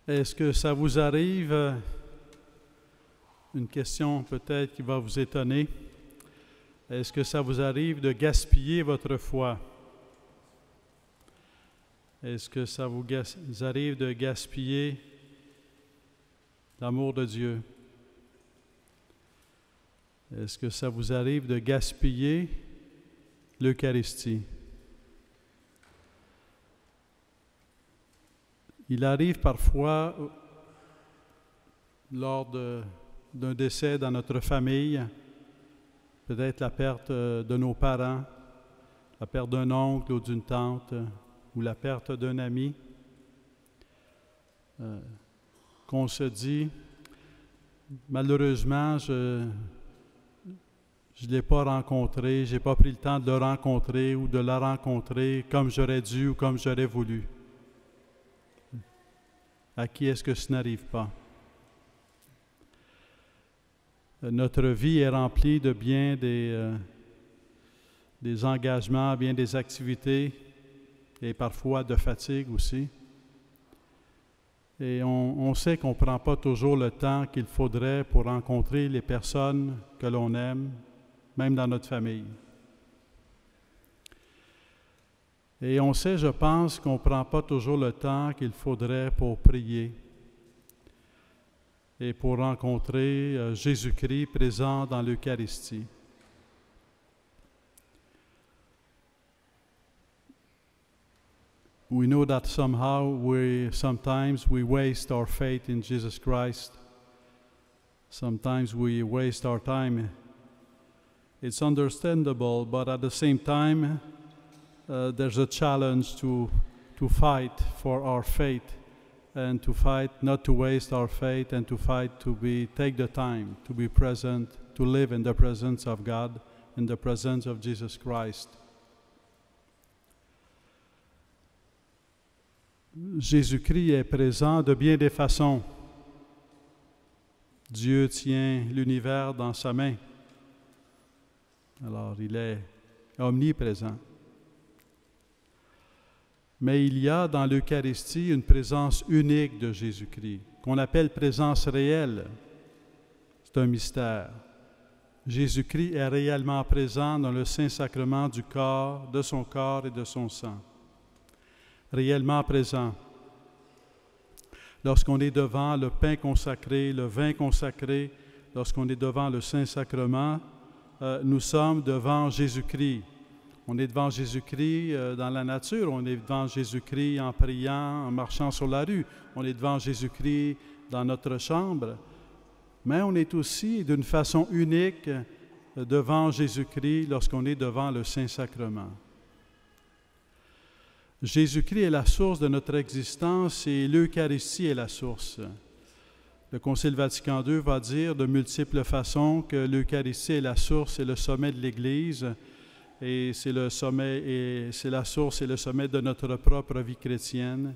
Est-ce que ça vous arrive, une question peut-être qui va vous étonner, est-ce que ça vous arrive de gaspiller votre foi? Est-ce que ça vous arrive de gaspiller l'amour de Dieu? Est-ce que ça vous arrive de gaspiller l'Eucharistie? Il arrive parfois, lors d'un décès dans notre famille, peut-être la perte de nos parents, la perte d'un oncle ou d'une tante, ou la perte d'un ami, qu'on se dit, malheureusement, je ne l'ai pas rencontré, je n'ai pas pris le temps de le rencontrer ou de la rencontrer comme j'aurais dû ou comme j'aurais voulu. À qui est-ce que ce n'arrive pas? Notre vie est remplie de bien des engagements, bien des activités et parfois de fatigue aussi. Et on sait qu'on ne prend pas toujours le temps qu'il faudrait pour rencontrer les personnes que l'on aime, même dans notre famille. Et on sait, je pense, qu'on ne prend pas toujours le temps qu'il faudrait pour prier et pour rencontrer Jésus-Christ présent dans l'Eucharistie. We know that sometimes we waste our faith in Jesus Christ. Sometimes we waste our time. It's understandable, but at the same time, there's a challenge to fight for our faith and to fight not to waste our faith and to fight to take the time to be present, to live in the presence of God, in the presence of Jesus Christ. Jésus-Christ est présent de bien des façons. Dieu tient l'univers dans sa main. Alors, il est omniprésent. Mais il y a dans l'Eucharistie une présence unique de Jésus-Christ, qu'on appelle présence réelle. C'est un mystère. Jésus-Christ est réellement présent dans le Saint-Sacrement du corps, de son corps et de son sang. Réellement présent. Lorsqu'on est devant le pain consacré, le vin consacré, lorsqu'on est devant le Saint-Sacrement, nous sommes devant Jésus-Christ. On est devant Jésus-Christ dans la nature, on est devant Jésus-Christ en priant, en marchant sur la rue, on est devant Jésus-Christ dans notre chambre, mais on est aussi d'une façon unique devant Jésus-Christ lorsqu'on est devant le Saint-Sacrement. Jésus-Christ est la source de notre existence et l'Eucharistie est la source. Le Concile Vatican II va dire de multiples façons que l'Eucharistie est la source et le sommet de l'Église, et c'est le sommet et c'est la source et le sommet de notre propre vie chrétienne.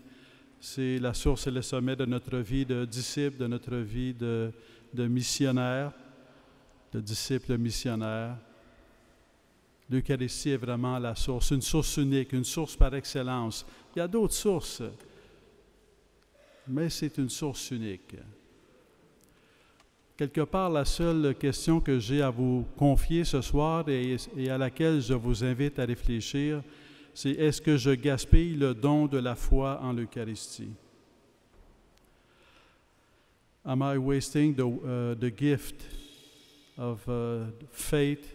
C'est la source et le sommet de notre vie de disciple, de notre vie de missionnaire, de disciple missionnaire. L'Eucharistie est vraiment la source, une source unique, une source par excellence. Il y a d'autres sources, mais c'est une source unique. Quelque part, la seule question que j'ai à vous confier ce soir et à laquelle je vous invite à réfléchir, c'est est-ce que je gaspille le don de la foi en l'Eucharistie? Am I wasting the gift of faith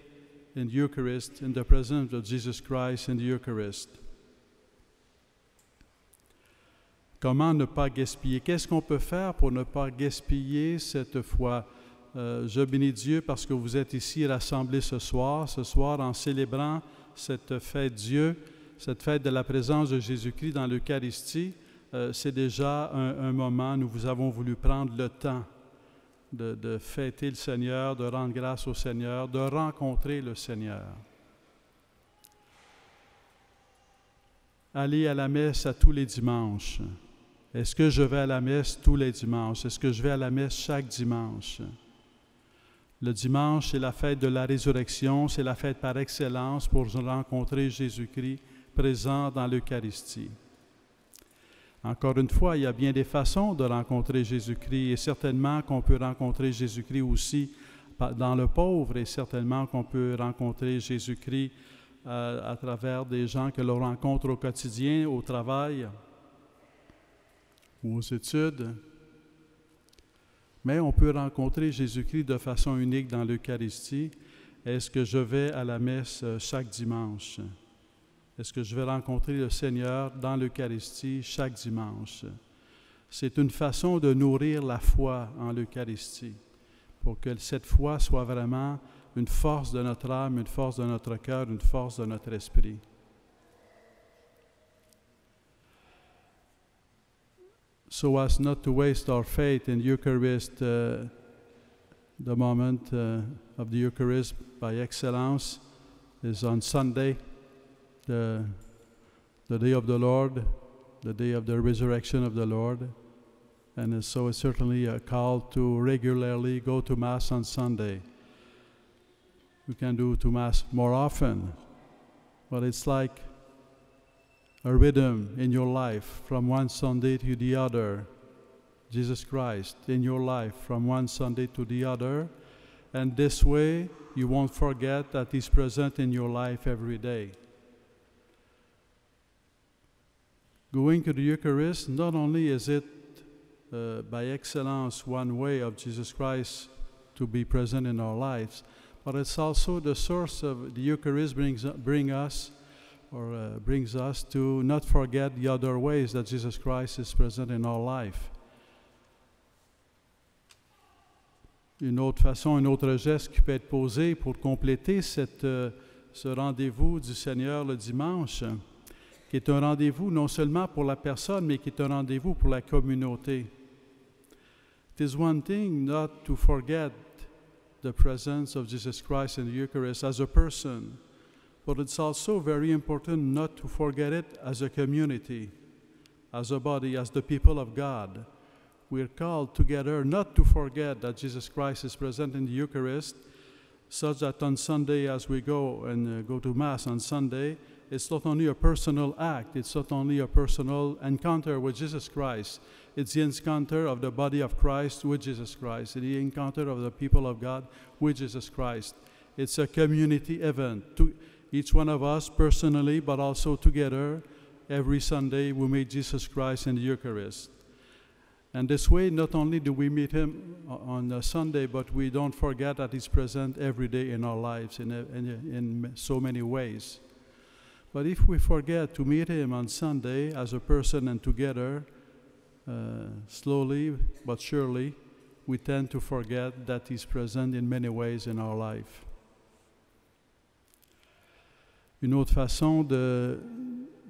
in the Eucharist, in the presence of Jesus Christ in the Eucharist? Comment ne pas gaspiller? Qu'est-ce qu'on peut faire pour ne pas gaspiller cette foi? Je bénis Dieu parce que vous êtes ici rassemblés ce soir en célébrant cette fête Dieu, cette fête de la présence de Jésus-Christ dans l'Eucharistie. C'est déjà un moment, nous vous avons voulu prendre le temps de fêter le Seigneur, de rendre grâce au Seigneur, de rencontrer le Seigneur. Aller à la messe à tous les dimanches. Est-ce que je vais à la messe tous les dimanches? Est-ce que je vais à la messe chaque dimanche? Le dimanche, c'est la fête de la résurrection, c'est la fête par excellence pour rencontrer Jésus-Christ présent dans l'Eucharistie. Encore une fois, il y a bien des façons de rencontrer Jésus-Christ et certainement qu'on peut rencontrer Jésus-Christ aussi dans le pauvre et certainement qu'on peut rencontrer Jésus-Christ à travers des gens que l'on rencontre au quotidien, au travail ou aux études. Mais on peut rencontrer Jésus-Christ de façon unique dans l'Eucharistie. Est-ce que je vais à la messe chaque dimanche? Est-ce que je vais rencontrer le Seigneur dans l'Eucharistie chaque dimanche? C'est une façon de nourrir la foi en l'Eucharistie, pour que cette foi soit vraiment une force de notre âme, une force de notre cœur, une force de notre esprit. So as not to waste our faith in Eucharist, the moment of the Eucharist by excellence is on Sunday, the day of the Lord, the day of the resurrection of the Lord. And so it's certainly a call to regularly go to Mass on Sunday. We can do to Mass more often, but it's like a rhythm in your life from one Sunday to the other. Jesus Christ in your life from one Sunday to the other. And this way, you won't forget that He's present in your life every day. Going to the Eucharist, not only is it by excellence one way of Jesus Christ to be present in our lives, but it's also the source of the Eucharist brings us to not forget the other ways that Jesus Christ is present in our life. Une autre façon, un autre geste qui peut être posé pour compléter ce rendez-vous du Seigneur le dimanche, qui est un rendez-vous non seulement pour la personne, mais qui est un rendez-vous pour la communauté. It is one thing not to forget the presence of Jesus Christ in the Eucharist as a person, but it's also very important not to forget it as a community, as a body, as the people of God. We are called together not to forget that Jesus Christ is present in the Eucharist, such that on Sunday as we go and go to Mass on Sunday, it's not only a personal act, it's not only a personal encounter with Jesus Christ, it's the encounter of the body of Christ with Jesus Christ, the encounter of the people of God with Jesus Christ. It's a community event. Each one of us personally, but also together, every Sunday we meet Jesus Christ in the Eucharist. And this way, not only do we meet Him on a Sunday, but we don't forget that He's present every day in our lives in so many ways. But if we forget to meet Him on Sunday as a person and together, slowly but surely, we tend to forget that He's present in many ways in our life. Une autre façon de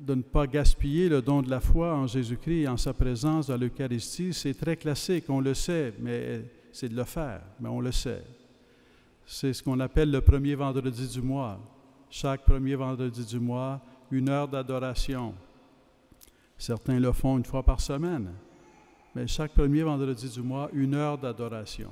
ne pas gaspiller le don de la foi en Jésus-Christ et en sa présence dans l'Eucharistie, c'est très classique, on le sait, mais c'est de le faire, mais on le sait. C'est ce qu'on appelle le premier vendredi du mois. Chaque premier vendredi du mois, 1 heure d'adoration. Certains le font une fois par semaine, mais chaque premier vendredi du mois, 1 heure d'adoration.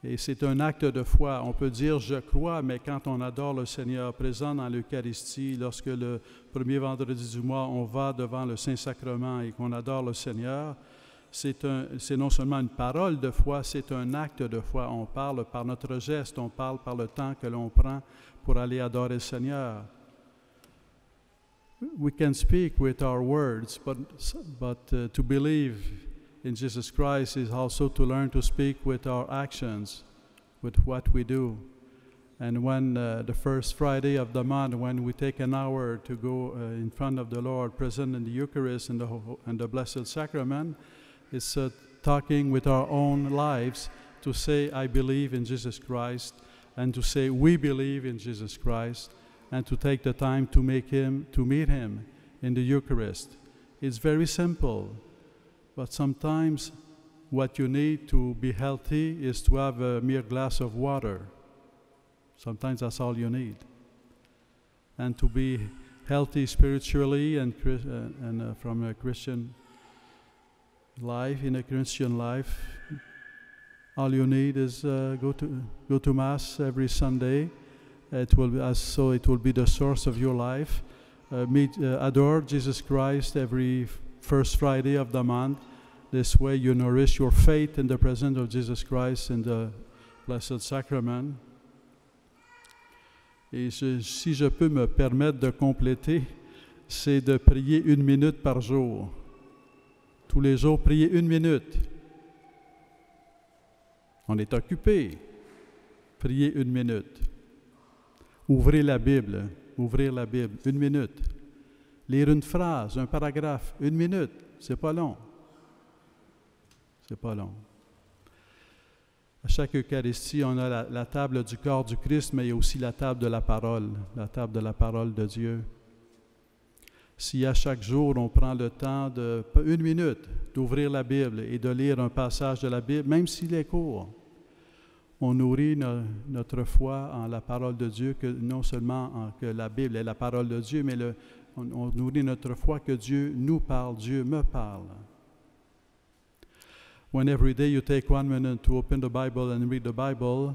Et c'est un acte de foi. On peut dire « je crois », mais quand on adore le Seigneur présent dans l'Eucharistie, lorsque le premier vendredi du mois, on va devant le Saint-Sacrement et qu'on adore le Seigneur, c'est non seulement une parole de foi, c'est un acte de foi. On parle par notre geste, on parle par le temps que l'on prend pour aller adorer le Seigneur. We can speak with our words, but to believe in Jesus Christ is also to learn to speak with our actions, with what we do. And when the first Friday of the month, when we take an hour to go in front of the Lord, present in the Eucharist and the Blessed Sacrament, it's talking with our own lives to say, I believe in Jesus Christ, and to say, we believe in Jesus Christ, and to take the time to meet Him in the Eucharist. It's very simple. But sometimes what you need to be healthy is to have a mere glass of water. Sometimes that's all you need. And to be healthy spiritually and from a Christian life, in a Christian life, all you need is go to Mass every Sunday. It will be the source of your life. Adore Jesus Christ every first Friday of the month. This way you nourish your faith in the presence of Jesus Christ in the Blessed Sacrament. Et si je peux me permettre de compléter, c'est de prier 1 minute par jour. Tous les jours, priez 1 minute. On est occupé. Priez 1 minute. Ouvrez la Bible. Ouvrir la Bible. 1 minute. Lire une phrase, un paragraphe. 1 minute. C'est pas long. C'est pas long. À chaque Eucharistie, on a la table du corps du Christ, mais il y a aussi la table de la parole de Dieu. Si à chaque jour, on prend le temps de 1 minute d'ouvrir la Bible et de lire un passage de la Bible, même s'il est court, on nourrit notre foi en la parole de Dieu, que non seulement que la Bible est la parole de Dieu, mais on nourrit notre foi que Dieu nous parle, Dieu me parle. When every day you take 1 minute to open the Bible and read the Bible,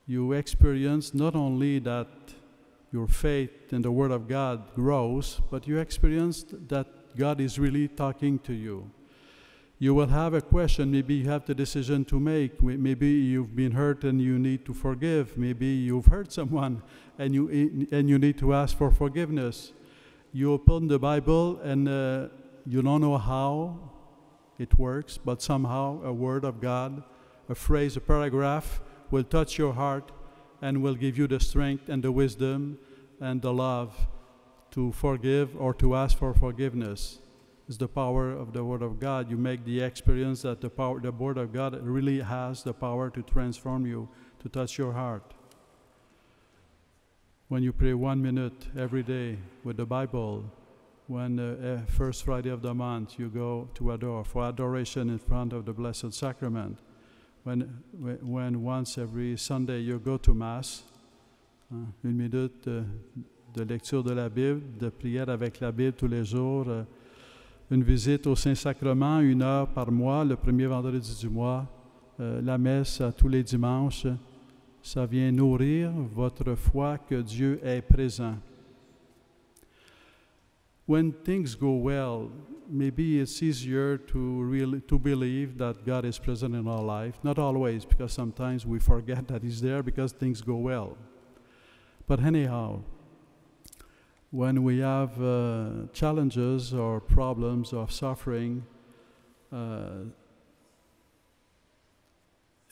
you experience not only that your faith in the Word of God grows, but you experience that God is really talking to you. You will have a question, maybe you have the decision to make, maybe you've been hurt and you need to forgive, maybe you've hurt someone and you need to ask for forgiveness. You open the Bible and you don't know how it works, but somehow a word of God, a phrase, a paragraph will touch your heart and will give you the strength and the wisdom and the love to forgive or to ask for forgiveness. It's the power of the Word of God. You make the experience that the Word of God really has the power to transform you, to touch your heart. When you pray 1 minute every day with the Bible, when first Friday of the month you go to adore, for adoration in front of the Blessed Sacrament, when once every Sunday you go to Mass, 1 minute de lecture de la Bible, de prière avec la Bible tous les jours, une visite au Saint-Sacrement, 1 heure par mois, le premier vendredi du mois, la messe tous les dimanches, ça vient nourrir votre foi que Dieu est présent. When things go well, maybe it's easier to believe that God is present in our life. Not always, because sometimes we forget that He's there because things go well. But anyhow, when we have challenges or problems or suffering,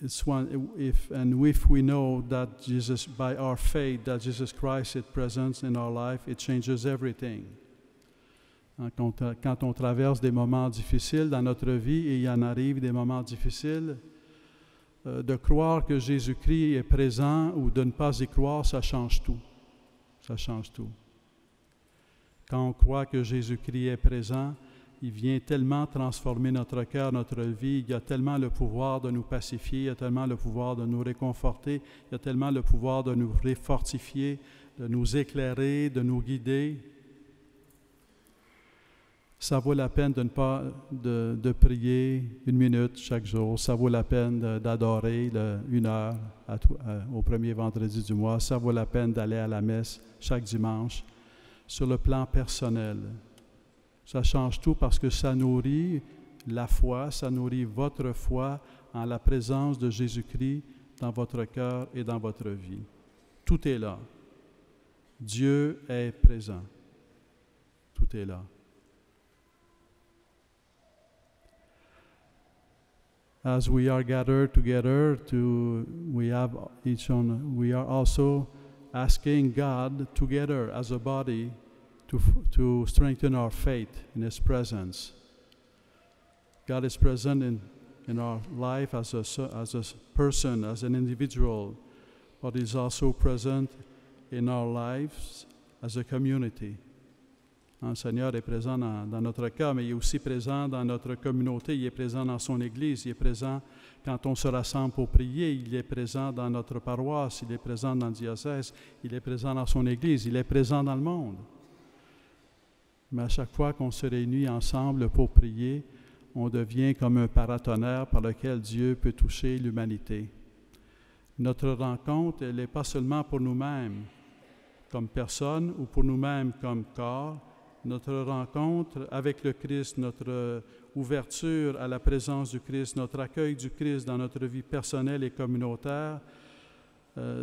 if we know that Jesus, by our faith, that Jesus Christ is present in our life, it changes everything. Quand on traverse des moments difficiles dans notre vie, et il y en arrive des moments difficiles, de croire que Jésus-Christ est présent ou de ne pas y croire, ça change tout. Ça change tout. Quand on croit que Jésus-Christ est présent, il vient tellement transformer notre cœur, notre vie. Il y a tellement le pouvoir de nous pacifier, il y a tellement le pouvoir de nous réconforter, il y a tellement le pouvoir de nous réfortifier, de nous éclairer, de nous guider. Ça vaut la peine de prier 1 minute chaque jour. Ça vaut la peine d'adorer 1 heure au premier vendredi du mois. Ça vaut la peine d'aller à la messe chaque dimanche. Sur le plan personnel, ça change tout parce que ça nourrit la foi, ça nourrit votre foi en la présence de Jésus-Christ dans votre cœur et dans votre vie. Tout est là. Dieu est présent. Tout est là. As we are gathered together, we are also asking God together as a body to strengthen our faith in His presence. God is present in our life as a person, as an individual, but He's also present in our lives as a community. Le Seigneur est présent dans notre cœur, mais il est aussi présent dans notre communauté, il est présent dans son Église, il est présent quand on se rassemble pour prier, il est présent dans notre paroisse, il est présent dans le diocèse, il est présent dans son Église, il est présent dans le monde. Mais à chaque fois qu'on se réunit ensemble pour prier, on devient comme un paratonnerre par lequel Dieu peut toucher l'humanité. Notre rencontre, elle n'est pas seulement pour nous-mêmes comme personne ou pour nous-mêmes comme corps, notre rencontre avec le Christ, notre ouverture à la présence du Christ, notre accueil du Christ dans notre vie personnelle et communautaire,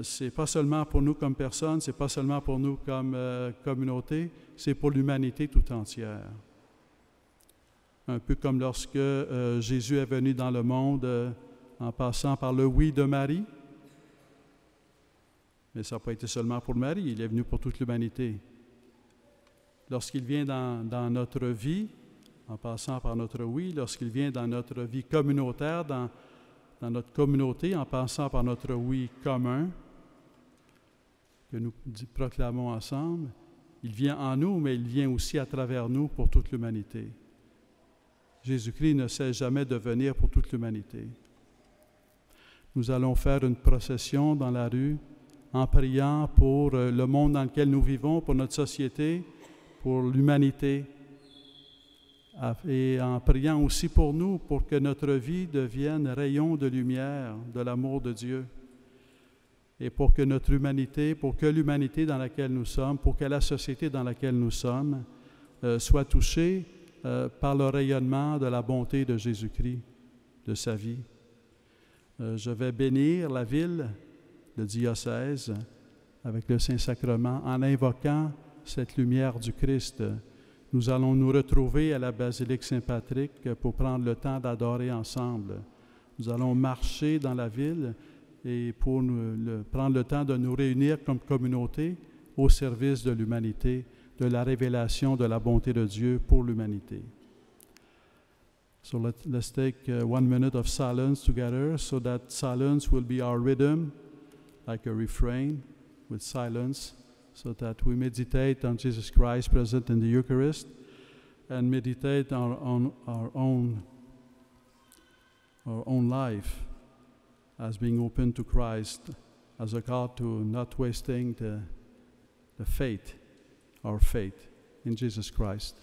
c'est pas seulement pour nous comme personnes, c'est pas seulement pour nous comme communauté, c'est pour l'humanité tout entière. Un peu comme lorsque Jésus est venu dans le monde en passant par le oui de Marie. Mais ça n'a pas été seulement pour Marie, il est venu pour toute l'humanité. Lorsqu'il vient dans notre vie, en passant par notre oui, lorsqu'il vient dans notre vie communautaire, dans notre communauté, en passant par notre oui commun, que nous proclamons ensemble, il vient en nous, mais il vient aussi à travers nous pour toute l'humanité. Jésus-Christ ne cesse jamais de venir pour toute l'humanité. Nous allons faire une procession dans la rue en priant pour le monde dans lequel nous vivons, pour notre société, pour l'humanité, et en priant aussi pour nous, pour que notre vie devienne rayon de lumière de l'amour de Dieu, et pour que notre humanité, pour que l'humanité dans laquelle nous sommes, pour que la société dans laquelle nous sommes soit touchée par le rayonnement de la bonté de Jésus-Christ, de sa vie. Je vais bénir la ville, le diocèse, avec le Saint-Sacrement, en invoquant cette lumière du Christ. Nous allons nous retrouver à la basilique Saint-Patrick pour prendre le temps d'adorer ensemble. Nous allons marcher dans la ville et pour prendre le temps de nous réunir comme communauté au service de l'humanité, de la révélation de la bonté de Dieu pour l'humanité. So let's take 1 minute of silence together, so that silence will be our rhythm, like a refrain with silence, so that we meditate on Jesus Christ present in the Eucharist and meditate on our own life as being open to Christ, as a call to not wasting the faith, our faith in Jesus Christ.